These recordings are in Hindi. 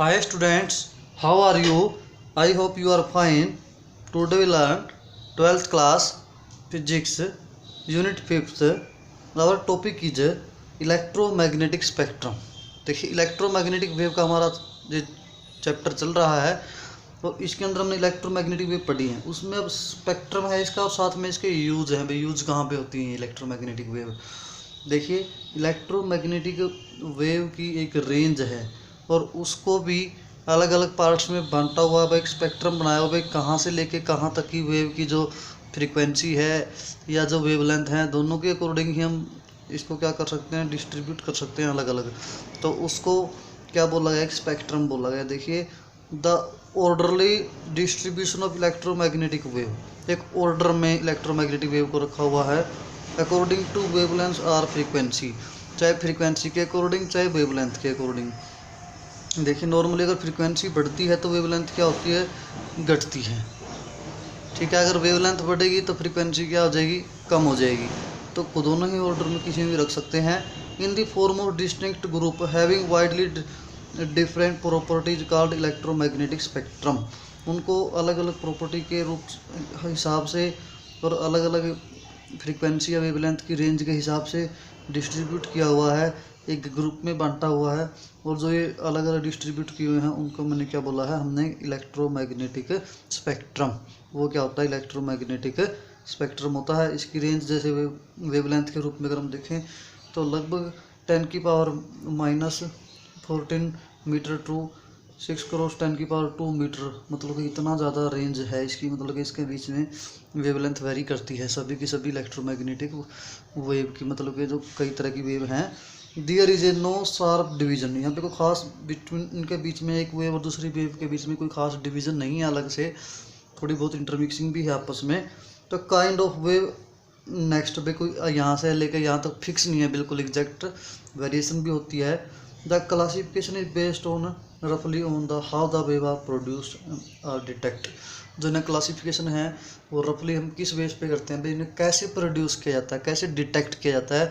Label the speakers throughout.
Speaker 1: Hi students, how are you? I hope you are fine. Today we learn 12th class physics unit 5th. Our topic is electromagnetic spectrum. देखिए इलेक्ट्रोमैग्नेटिक वेव का हमारा जो चैप्टर चल रहा है तो इसके अंदर हमने इलेक्ट्रोमैग्नेटिक वेव पढ़ी है। उसमें अब स्पेक्ट्रम है इसका और साथ में इसके यूज हैं। भाई यूज कहाँ पे होती हैं इलेक्ट्रोमैग्नेटिक वेव। देखिए इलेक्ट्रोमैग्नेटिक वेव की एक रेंज है और उसको भी अलग अलग पार्ट्स में बांटा हुआ है। एक स्पेक्ट्रम बनाया हुआ है कहाँ से लेके कहाँ तक की वेव की जो फ्रीक्वेंसी है या जो वेवलेंथ है दोनों के अकॉर्डिंग ही हम इसको क्या कर सकते हैं, डिस्ट्रीब्यूट कर सकते हैं अलग अलग। तो उसको क्या बोला गया, एक स्पेक्ट्रम बोला गया। देखिए the orderly distribution of electromagnetic wave, एक ऑर्डर में इलेक्ट्रोमैग्नेटिक वेव को रखा हुआ है अकॉर्डिंग टू वेवलेंथ और फ्रीक्वेंसी, चाहे फ्रीक्वेंसी के अकॉर्डिंग चाहे वेवलेंथ के अकॉर्डिंग। देखिए नॉर्मली अगर फ्रीक्वेंसी बढ़ती है तो वेवलेंथ क्या होती है, घटती है। ठीक है, अगर वेवलेंथ बढ़ेगी तो फ्रीक्वेंसी क्या हो जाएगी, कम हो जाएगी। तो दोनों ही ऑर्डर में किसी में भी रख सकते हैं। In the form of distinct group having widely different properties called electromagnetic spectrum. उनको अलग अलग प्रॉपर्टी के रूप हिसाब से और अलग अलग फ्रीक्वेंसी या वेवलेंथ की रेंज के हिसाब से डिस्ट्रीब्यूट किया हुआ है, एक ग्रुप में बांटा हुआ है। और जो ये अलग अलग डिस्ट्रीब्यूट किए हुए हैं उनको मैंने क्या बोला है, हमने इलेक्ट्रोमैग्नेटिक स्पेक्ट्रम। वो क्या होता है, इलेक्ट्रोमैग्नेटिक स्पेक्ट्रम होता है। इसकी रेंज जैसे वेवलेंथ के रूप में अगर हम देखें तो लगभग 10⁻⁻14 मीटर टू 6 करोड़ 10⁻² मीटर, मतलब कि इतना ज़्यादा रेंज है इसकी। मतलब कि इसके बीच में वेवलेंथ वेरी करती है सभी की सभी इलेक्ट्रोमैग्नेटिक वेव की। मतलब कि जो कई तरह की वेव हैं। There is a no sharp division, यहाँ पे कोई खास बिटवीन इनके बीच में एक वेव और दूसरी वेव के बीच में कोई खास डिवीजन नहीं है अलग से, थोड़ी बहुत इंटरमिक्सिंग भी है आपस में। तो काइंड ऑफ वेव नेक्स्ट पे कोई यहाँ से लेकर यहाँ तक फिक्स नहीं है, बिल्कुल एग्जैक्ट वेरिएशन भी होती है। The classification is based on रफली on the how the wave are produced और डिटेक्ट। जो इन्हें क्लासिफिकेशन है वो रफली हम किस बेस पे करते हैं, भाई इन्हें कैसे प्रोड्यूस किया जाता है, कैसे डिटेक्ट किया जाता है,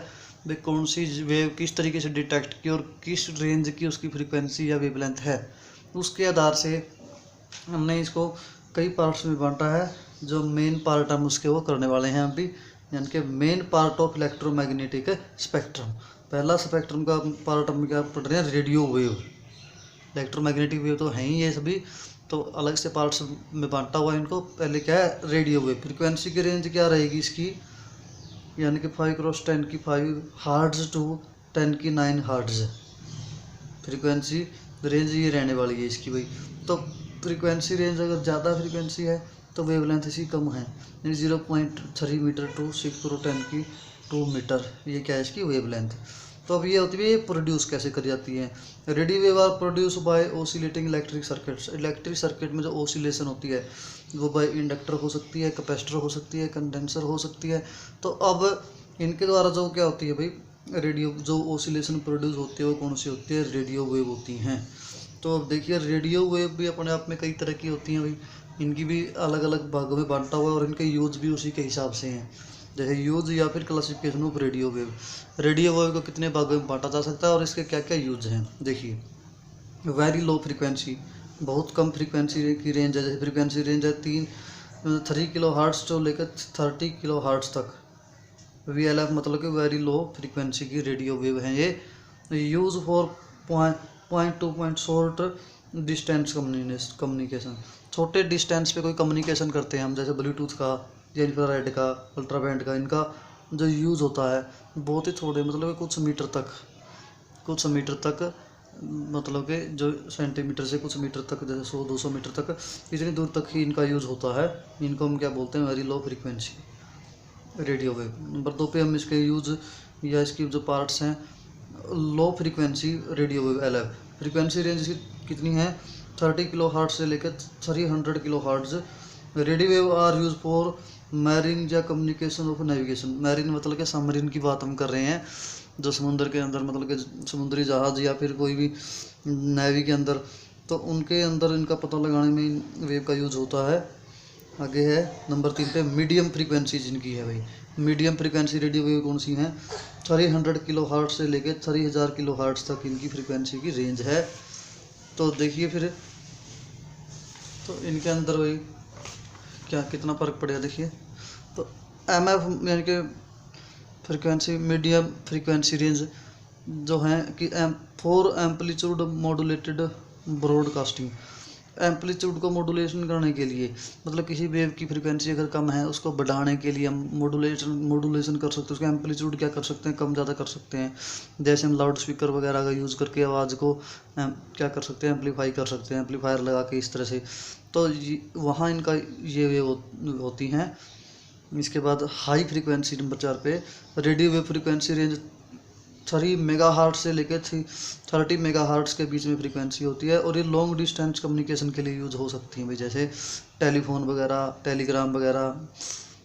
Speaker 1: भाई कौन सी वेव किस तरीके से डिटेक्ट की और किस रेंज की उसकी फ्रीक्वेंसी या वेवलेंथ है। उसके आधार से हमने इसको कई पार्ट्स में बांटा है। जो मेन पार्ट हम उसके वो करने वाले हैं अभी, यानी कि main part of electromagnetic spectrum. पहला स्पेक्ट्रम का पार्ट हम क्या पढ़ रहे हैं, रेडियो वेव। इलेक्ट्रोमैग्नेटिक वेव तो हैं ही ये सभी, तो अलग से पार्ट्स में बांटा हुआ है इनको। पहले क्या है, रेडियो वेव। फ्रीक्वेंसी की रेंज क्या रहेगी इसकी, यानी कि 5 × 10⁵ हार्ट्ज टू 10⁹ हार्ट्ज फ्रीक्वेंसी रेंज ये रहने वाली है इसकी भाई। तो फ्रीक्वेंसी रेंज अगर ज़्यादा फ्रीक्वेंसी है तो वेवलेंथ इसकी कम है, यानी 0.3 मीटर टू 6 × 10⁻² मीटर, ये क्या है इसकी वेवलेंथ। तो अब ये होती है, ये प्रोड्यूस कैसे करी जाती है। Radio wave are produce by oscillating electric circuits. Electric circuit में जो ओसिलेशन होती है वो बाय इंडक्टर हो सकती है, कैपेसिटर हो सकती है, कंडेंसर हो सकती है। तो अब इनके द्वारा जो क्या होती है भाई, रेडियो जो ओसिलेशन प्रोड्यूस होती है वो कौन सी होती है, रेडियो वेव होती हैं। तो अब देखिए रेडियो वेव भी अपने आप में कई तरह की होती हैं भाई, इनकी भी अलग अलग भागों में बांटा हुआ है और इनके यूज भी उसी के हिसाब से हैं। जैसे यूज या फिर classification of radio wave. Radio wave को कितने भागों में बांटा जा सकता है और इसके क्या क्या यूज हैं। देखिए वेरी लो फ्रीक्वेंसी, बहुत कम फ्रीक्वेंसी की रेंज है। जैसे फ्रीक्वेंसी रेंज है 3 किलो हार्ट्स से लेकर 30 किलो हार्ट्स तक। VLF मतलब कि वेरी लो फ्रीक्वेंसी की रेडियो वेव है ये। Use for point two point short distance communication. छोटे डिस्टेंस पे कोई कम्युनिकेशन करते हैं हम, जैसे ब्लूटूथ का या इंफ्रारेड का, अल्ट्रावायलेट का, इनका जो यूज़ होता है बहुत ही थोड़े, मतलब कुछ मीटर तक, मतलब कि जो सेंटीमीटर से कुछ मीटर तक, जैसे 100-200 मीटर तक, इतनी दूर तक ही इनका यूज़ होता है। इनको हम क्या बोलते हैं, very low frequency radio wave. Number 2 पे हम इसके यूज़ या इसकी जो पार्ट्स हैं, low frequency radio wave LF। Frequency range इसकी कितनी है, 30 किलो हार्ट्ज से लेकर 300 kilo hertz. Radio wave are use for marine या कम्युनिकेशन ऑफ नेविगेशन। मैरीन मतलब कि सबमरीन की बात हम कर रहे हैं, जो समुद्र के अंदर, मतलब कि समुद्री जहाज़ या फिर कोई भी नेवी के अंदर, तो उनके अंदर इनका पता लगाने में वेव का यूज होता है। आगे है नंबर 3 पे मीडियम फ्रीक्वेंसी जिनकी है भाई। मीडियम फ्रीक्वेंसी रेडियो वेव कौन सी हैं, 300 किलो हार्ट्ज से लेकर 3000 किलो हार्ट्ज तक इनकी फ्रीक्वेंसी की रेंज है। तो देखिए फिर, तो इनके अंदर वही क्या कितना फ़र्क पड़ेगा देखिए। तो एमएफ यानी कि फ्रीक्वेंसी मीडियम फ्रीक्वेंसी रेंज जो है कि for amplitude modulated broadcasting, amplitude को मॉड्यूलेशन करने के लिए, मतलब किसी वेव की फ्रीक्वेंसी अगर कम है उसको बढ़ाने के लिए हम मॉड्यूलेशन कर सकते हैं, उसका एम्पलीट्यूड क्या कर सकते हैं, कम ज़्यादा कर सकते हैं। जैसे हम लाउड स्पीकर वगैरह का यूज़ करके आवाज़ को क्या कर सकते हैं, एम्पलीफाई कर सकते हैं, एम्पलीफायर लगा के इस तरह से। तो वहाँ इनका ये वेव होती हैं। इसके बाद हाई फ्रीक्वेंसी नंबर 4 पे radio wave frequency range 3 megahertz से लेकर 30 मेगाहर्ट्ज के बीच में फ्रीक्वेंसी होती है, और ये लॉन्ग डिस्टेंस कम्युनिकेशन के लिए यूज़ हो सकती हैं भाई, जैसे टेलीफोन वगैरह, टेलीग्राम वगैरह,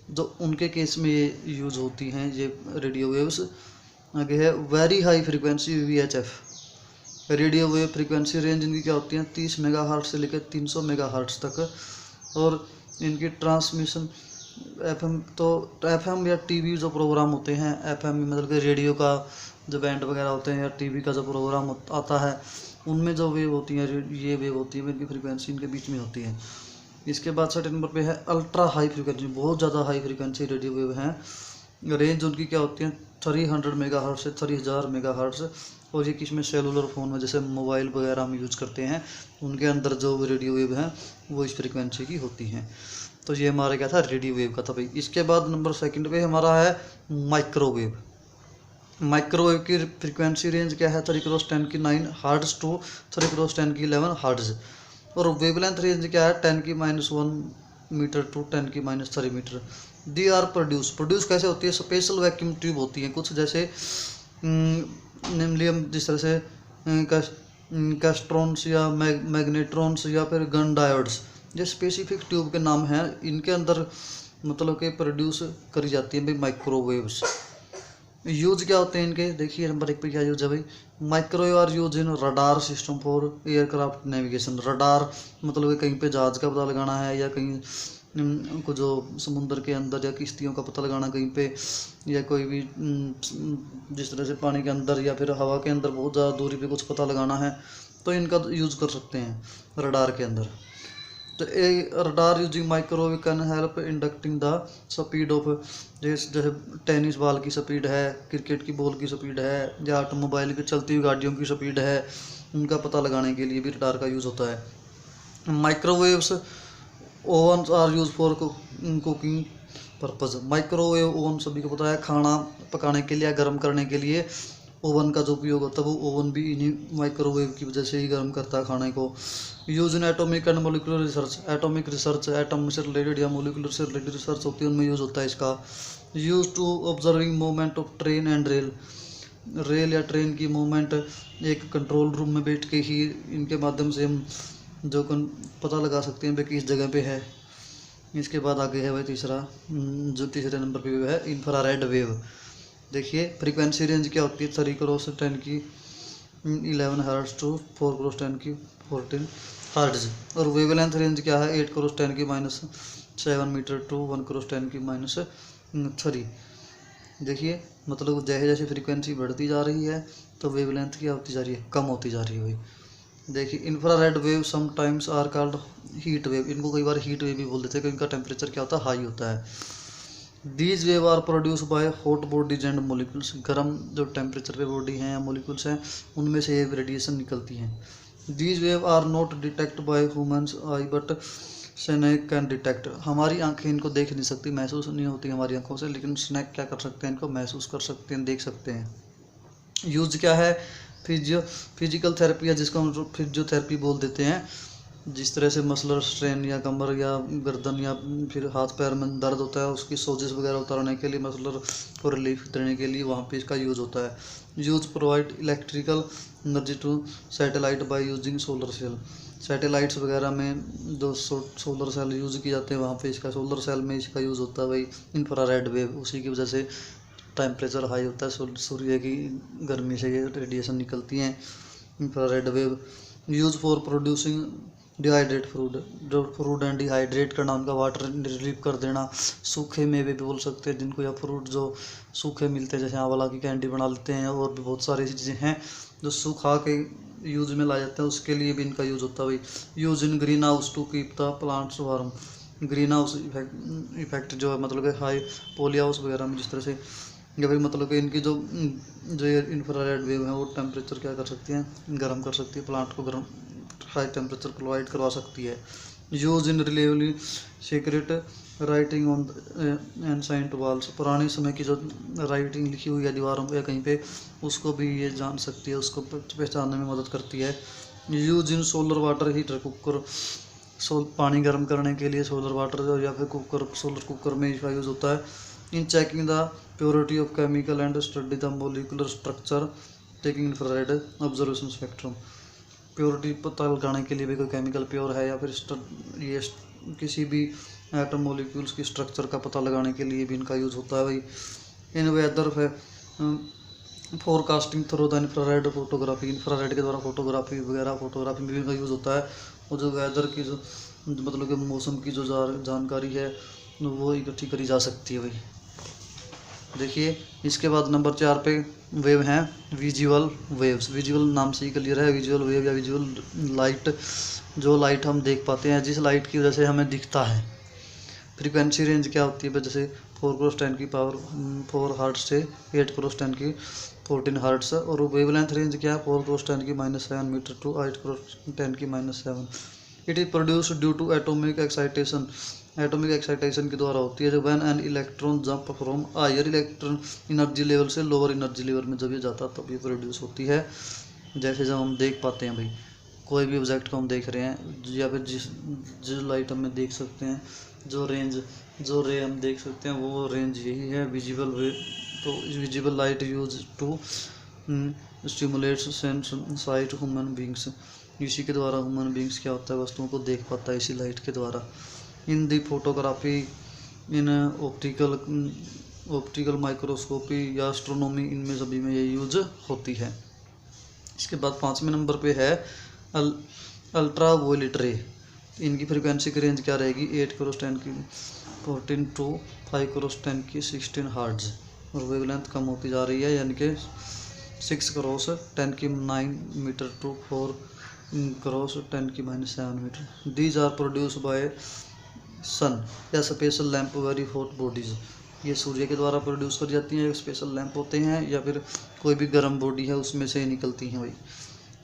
Speaker 1: जो उनके केस में ये यूज़ होती हैं ये रेडियो वेव्स। आगे है very high frequency VHF, radio wave frequency range इनकी क्या होती है 30 मेगाहर्ट्ज से लेकर 300 मेगाहर्ट्ज तक। और इनकी ट्रांसमिशन FM, तो FM या TV जो प्रोग्राम होते हैं, FM मतलब कि रेडियो का जो बैंड वगैरह होते हैं या TV का जो प्रोग्राम आता है, उनमें जो वेव होती हैं, ये वेव होती है, इनकी फ्रीक्वेंसी इनके बीच में होती है। इसके बाद 6 नंबर पे है अल्ट्रा हाई फ्रीक्वेंसी, बहुत ज़्यादा हाई फ्रीक्वेंसी रेडियो वेव हैं। रेंज उनकी क्या होती है 300 मेगाहर्ट्ज से 3000 मेगाहर्ट्ज। और ये किस में, सेलुलर फ़ोन में, जैसे मोबाइल वगैरह हम यूज़ करते हैं, उनके अंदर जो रेडियो वेव हैं वो इस फ्रीक्वेंसी की होती हैं। तो ये हमारा क्या था, रेडियो वेव का था भाई। इसके बाद नंबर 2 पे हमारा है माइक्रोवेव। माइक्रोवेव की फ्रीक्वेंसी रेंज क्या है 3 × 10⁹ हर्ट्ज टू 3 × 10⁻11 हर्ट्ज। और वेवलेंथ रेंज क्या है 10⁻1 metre to 10⁻3 metre. These are produce कैसे होती है, स्पेशल वैक्यूम ट्यूब होती है कुछ, जैसे निम्नलियम जिस तरह से कैस्ट्रॉन्स या मैग्नेट्रॉन्स या फिर गन डायोड्स, ये स्पेसिफिक ट्यूब के नाम हैं। इनके अंदर मतलब कि प्रोड्यूस करी जाती है भाई माइक्रोवेव्स। यूज क्या होते हैं इनके, देखिए नंबर 1 पे क्या यूज है भाई, microwave are use in radar system for aircraft navigation. Radar मतलब कि कहीं पे जहाज का पता लगाना है, या कहीं को जो समुद्र के अंदर, या किश्तियों का पता लगाना कहीं पे, या कोई भी जिस तरह से पानी के अंदर या फिर हवा के अंदर बहुत ज़्यादा दूरी पे कुछ पता लगाना है, तो इनका यूज़ कर सकते हैं रडार के अंदर। तो a radar using microwave can help inducting the speed of, जैसे टेनिस बॉल की स्पीड है, क्रिकेट की बॉल की स्पीड है, या ऑटोमोबाइल की चलती हुई गाड़ियों की स्पीड है, उनका पता लगाने के लिए भी रडार का यूज़ होता है। Microwaves ovens are use for cooking purpose. Microwave oven सभी को पता है, खाना पकाने के लिए, गर्म करने के लिए ओवन का जो उपयोग होता है, वो ओवन भी इन्हीं माइक्रोवेव की वजह से ही गर्म करता है खाने को। Use in atomic and molecular research, atomic research, atom से रिलेटेड या मोलिकुलर से रिलेटेड रिसर्च होती है, उनमें यूज़ होता है इसका। Use to observing movement of train and rail या ट्रेन की मूवमेंट, एक कंट्रोल रूम में बैठ के ही इनके माध्यम से हम जो पता लगा सकते हैं भाई किस जगह पे है। इसके बाद आगे है भाई जो तीसरे नंबर पे है इंफ्रारेड वेव। देखिए फ्रीक्वेंसी रेंज क्या होती है 3 × 10⁻11 हर्ट्ज टू 4 × 10⁻14 हर्ट्ज। और वेवलेंथ रेंज क्या है 8 × 10⁻7 मीटर टू 1 × 10⁻3। देखिए मतलब जैसे जैसे फ्रीक्वेंसी बढ़ती जा रही है तो वेवलेंथ क्या होती जा रही है, कम होती जा रही है भाई। देखिए infrared wave sometimes are called heat wave, इनको कई बार हीट वेव भी बोल देते हैं, क्योंकि इनका टेम्परेचर क्या होता है, हाई होता है। These wave are produce by hot bodies and molecules, गर्म जो टेम्परेचर पे बॉडी हैं या मोलिकुल्स हैं, उनमें से ये रेडिएशन निकलती हैं। These wave are not detect by humans eye but snake can detect, हमारी आंखें इनको देख नहीं सकती, महसूस नहीं होती हमारी आंखों से, लेकिन स्नेक क्या कर सकते हैं, इनको महसूस कर सकते हैं, देख सकते हैं। यूज क्या है फिजिकल थेरेपी, या जिसको हम फिजियोथेरेपी बोल देते हैं। जिस तरह से मसलर स्ट्रेन या कमर या गर्दन या फिर हाथ पैर में दर्द होता है, उसकी सोजिश वगैरह उतारने के लिए, मसलर को रिलीफ देने के लिए वहाँ पे इसका यूज़ होता है। Use provide electrical energy to satellite by using solar cell, satellites वगैरह में जो सोलर सेल यूज़ किए जाते हैं वहाँ पे इसका, सोलर सेल में इसका यूज़ होता है भाई इंफ्रारेड वेव। उसी की वजह से टेम्परेचर हाई होता है, सूर्य की गर्मी से ये रेडिएशन निकलती हैं infrared wave. Use for producing dehydrate fruit, जो फ्रूट एंड डिहाइड्रेट करना, उनका वाटर रिलीव कर देना। सूखे मेवे भी बोल सकते हैं जिनको, या फ्रूट जो सूखे मिलते हैं, जैसे आंवला की कैंडी बना लेते हैं, और भी बहुत सारी चीज़ें हैं जो सुखा के यूज में लाए जाते हैं उसके लिए भी इनका यूज़ होता है भाई। Use in greenhouse to keep the plants warm. Greenhouse effect जो है मतलब कि हाई पॉली हाउस वगैरह में जिस तरह से, या फिर मतलब कि इनकी जो ये इंफ्रारेड वेव है वो टेम्परेचर क्या कर सकती हैं, गर्म कर सकती है, प्लांट को गर्म हाई टेम्परेचर प्रोवाइड करवा सकती है। यूज इन रिलेवली secret writing on ancient walls. पुराने समय की जो राइटिंग लिखी हुई है दीवारों पे या कहीं पे, उसको भी ये जान सकती है, उसको पहचानने में मदद करती है। यूज इन सोलर वाटर हीटर कुकर। पानी गर्म करने के लिए सोलर वाटर या फिर कुकर, सोलर कुकर में इसका यूज़ होता है। इन checking the purity of chemical and study the molecular structure taking infrared observation spectrum. Purity पता लगाने के लिए भी कोई केमिकल प्योर है या फिर ये किसी भी एटम मोलिक्यूल्स की स्ट्रक्चर का पता लगाने के लिए भी इनका यूज़ होता है भाई। In weather forecasting through the infrared photography. Infrared के द्वारा फोटोग्राफी में भी इनका यूज़ होता है। और जो वेदर की जो मतलब कि मौसम की जो जानकारी है वो इकट्ठी करी जा सकती है भाई। देखिए इसके बाद नंबर 4 पे वेव हैं विजुअल वेव्स। विजुअल नाम से ही क्लियर है, विजुअल वेव या विजुअल लाइट, जो लाइट हम देख पाते हैं, जिस लाइट की वजह से हमें दिखता है। फ्रीक्वेंसी रेंज क्या होती है जैसे 4 × 10 की पावर 4 हर्ट्ज से 8 × 10 की 14 हर्ट्ज। और वेवलेंथ रेंज क्या है 4 × 10 की -7 मीटर टू 8 × 10 की -7। It is produced due to atomic excitation. Atomic excitation के द्वारा होती है। जब when an electron jump from higher electron energy level से लोअर एनर्जी लेवल में जब ये जाता तब ये प्रोड्यूस होती है। जैसे जब हम देख पाते हैं भाई कोई भी ऑब्जेक्ट को हम देख रहे हैं या फिर जिस लाइट हम देख सकते हैं, जो रे हम देख सकते हैं वो रेंज यही है विजिबल वे। तो visible light use to stimulate sense sight human beings. इसी के द्वारा ह्यूमन बींग्स क्या होता है वस्तुओं को देख पाता है इसी लाइट के द्वारा। इन दी फोटोग्राफी, इन ऑप्टिकल माइक्रोस्कोपी या एस्ट्रोनॉमी, इनमें सभी में ये यूज होती है। इसके बाद 5वें नंबर पे है अल्ट्रा वायलेट रे। इनकी फ्रीक्वेंसी की रेंज क्या रहेगी 8 × 10 की 14 टू 5 × 10 की 16 हर्ट्ज। और वेवलेंथ कम होती जा रही है यानी कि 6 × 10 की 9 मीटर टू 4 × 10 की -7 metre. These are produce by sun या special lamp very hot bodies. ये सूर्य के द्वारा प्रोड्यूस कर जाती हैं, स्पेशल लैंप होते हैं या फिर कोई भी गर्म बॉडी है उसमें से निकलती हैं भाई।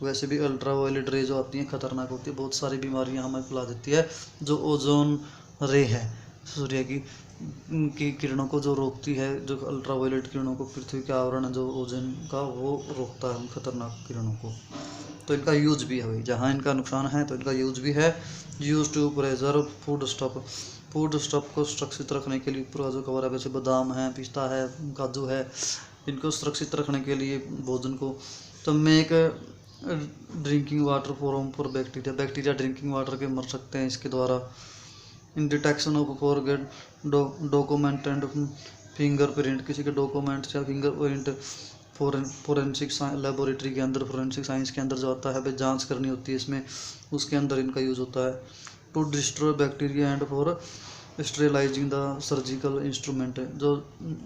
Speaker 1: वैसे भी अल्ट्रा वायलेट रे जो आती हैं खतरनाक होती है, बहुत सारी बीमारियां हमें फैला देती है। जो ओजोन रे है सूर्य की किरणों को जो रोकती है, जो अल्ट्रा वायलेट किरणों को, पृथ्वी के आवरण जो ओजोन का वो रोकता है खतरनाक किरणों को। तो इनका यूज भी है भाई, जहाँ इनका नुकसान है तो इनका यूज भी है। Use to preserve food stock को सुरक्षित रखने के लिए पूरा जो कवर है, वैसे बादाम है, पिस्ता है, काजू है, इनको सुरक्षित रखने के लिए भोजन को। तो make drinking water for bacteria drinking water के मर सकते हैं इसके द्वारा। In detection of forged document and fingerprint, किसी के डॉक्यूमेंट्स या फिंगरप्रिंट फोरेंसिक लेबोरेटरी के अंदर, फोरेंसिक साइंस के अंदर जो आता है भाई जांच करनी होती है इसमें, उसके अंदर इनका यूज़ होता है। To destroy bacteria and for sterilising the surgical instrument, जो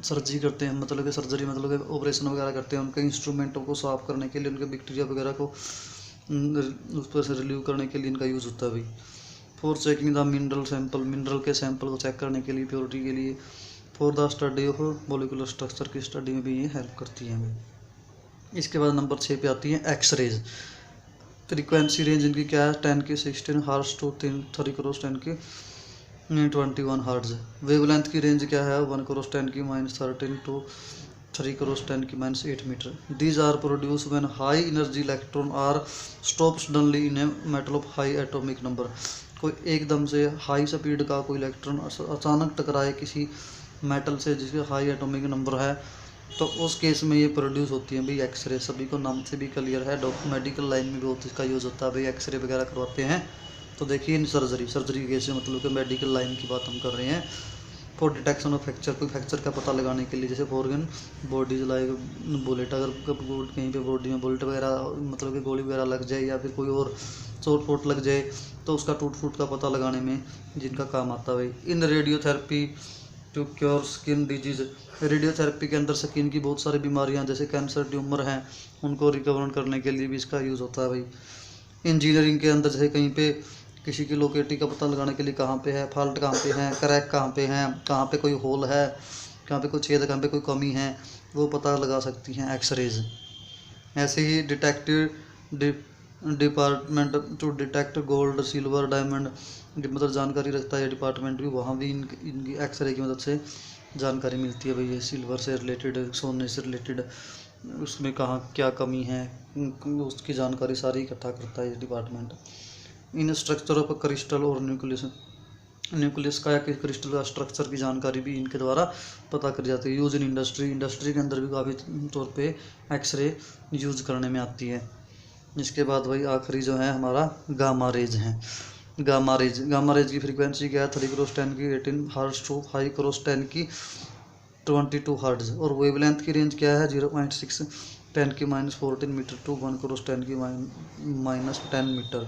Speaker 1: सर्जरी करते हैं मतलब कि सर्जरी मतलब कि ऑपरेशन वगैरह करते हैं, उनके इंस्ट्रूमेंटों को साफ़ करने के लिए, उनके बैक्टीरिया वगैरह को उस पर से रिलीव करने के लिए इनका यूज़ होता है भाई। फॉर चेकिंग द मिनरल के सैंपल को चेक करने के लिए, प्योरिटी के लिए। For the study of molecular structure की स्टडी में भी ये हेल्प करती हैं भाई। इसके बाद नंबर 6 पे आती है एक्सरेज। फ्रीक्वेंसी रेंज इनकी क्या है 10 की 16 हर्ट्ज टू 3 × 10 की 21 हर्ट्ज। वेवलेंथ की रेंज क्या है 1 × 10 की -13 टू 3 × 10 की -8 metre. These are produce when high energy electron are stop suddenly in a metal of high atomic number. कोई एकदम से हाई स्पीड का कोई इलेक्ट्रॉन अचानक टकराए किसी मेटल से जिसके हाई एटॉमिक नंबर है, तो उस केस में ये प्रोड्यूस होती है भाई एक्सरे। सभी को नाम से भी क्लियर है, मेडिकल लाइन में भी बहुत इसका यूज़ होता है भाई, एक्सरे वगैरह करवाते हैं। तो देखिए इन सर्जरी केस में मतलब कि मेडिकल लाइन की बात हम कर रहे हैं। फॉर डिटेक्शन ऑफ फ्रैक्चर, कोई फ्रैक्चर का पता लगाने के लिए, जैसे फॉरगन बॉडीज लाइक बुलेट, अगर कहीं पे बॉडी में बुलेट वगैरह मतलब कि गोली वगैरह लग जाए या फिर कोई और चोट फोट लग जाए तो उसका टूट फूट का पता लगाने में जिनका काम आता है भाई। In radiotherapy to cure skin disease. Radiotherapy के अंदर स्किन की बहुत सारी बीमारियां जैसे कैंसर, ट्यूमर हैं, उनको रिकवर करने के लिए भी इसका यूज़ होता है भाई। इंजीनियरिंग के अंदर जैसे कहीं पे किसी की लोकेलिटी का पता लगाने के लिए कहाँ पे है फॉल्ट, कहाँ पे है क्रैक, कहाँ पे है, कहाँ पे कोई होल है, कहाँ पे कोई छेद, कहाँ पे कोई कमी है, वो पता लगा सकती हैं एक्सरेज। ऐसे ही department to detect gold, silver, diamond, मतलब जानकारी रखता है डिपार्टमेंट भी, वहाँ भी इनकी एक्सरे की मदद से जानकारी मिलती है भाई। ये सिल्वर से रिलेटेड, सोने से रिलेटेड, उसमें कहाँ क्या कमी है, उसकी जानकारी सारी इकट्ठा करता है ये department. In structure of crystal और न्यूक्लियस का या क्रिस्टल का स्ट्रक्चर की जानकारी भी इनके द्वारा पता कर जाती है। यूज इन इंडस्ट्री के अंदर भी काफ़ी तौर पे एक्सरे यूज करने में आती है। इसके बाद भाई आखिरी जो है हमारा गामा रेज है। गामा रेज की फ्रीक्वेंसी क्या है? 3x10 की 18 हर्ट्ज टू 5x10 की 22 हर्ट्ज। और वेवलेंथ की रेंज क्या है? 0.6 10 की -14 मीटर टू 1x10 की -10 metre.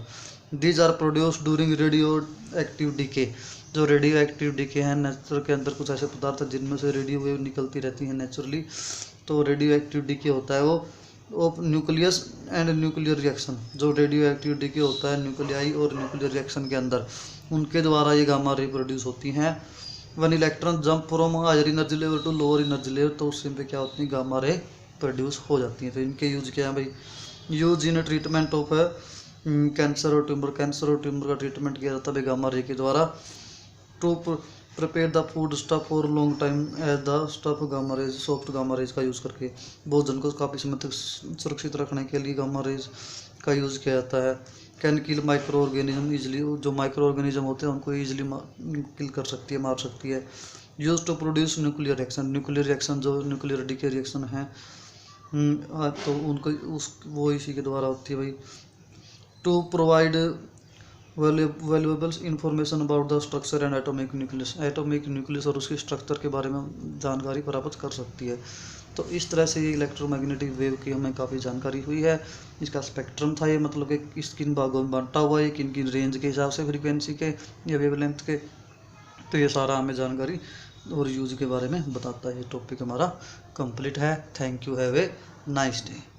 Speaker 1: These are produce during radioactive decay. जो रेडियो एक्टिव डीके है, नेचर के अंदर कुछ ऐसे पदार्थ हैं जिनमें से रेडियो वेव निकलती रहती है नेचुरली, तो रेडियो एक्टिव डीके होता है वो न्यूक्लियस एंड न्यूक्लियर रिएक्शन। जो रेडियो एक्टिव डीके होता है न्यूक्लियाई और न्यूक्लियर रिएक्शन के अंदर, उनके द्वारा ये गामा रे प्रोड्यूस होती हैं। One electron jump from higher energy level to lower energy level, तो उस पे क्या होती है? गामा रे प्रोड्यूस हो जाती हैं। तो इनके यूज क्या है भाई? Use in treatment of cancer और ट्यूमर का ट्रीटमेंट किया जाता है गामा रे के द्वारा। To prepare the food stuff for long time as the stuff gamma rays, soft gamma rays का यूज़ करके भोजन को काफ़ी समय तक सुरक्षित रखने के लिए गामा रेज का यूज़ किया जाता है। Can kill micro organism easily, जो माइक्रो ऑर्गेनिज्म होते हैं उनको ईजिली किल कर सकती है, मार सकती है। Use to produce nuclear reaction जो न्यूक्लियर डीके रिएक्शन है, तो उनको वो इसी के द्वारा होती है भाई। To provide valuable information about the structure and atomic nucleus और उसके स्ट्रक्चर के बारे में जानकारी प्राप्त कर सकती है। तो इस तरह से ये इलेक्ट्रोमैग्नेटिक वेव की हमें काफ़ी जानकारी हुई है। इसका स्पेक्ट्रम था ये, मतलब कि किस किन भागों में बांटा हुआ है, किन किन रेंज के हिसाब से, फ्रीक्वेंसी के या वेवलेंथ के। तो ये सारा हमें जानकारी और यूज के बारे में बताता है। ये टॉपिक हमारा कंप्लीट है। Thank you, have a nice day.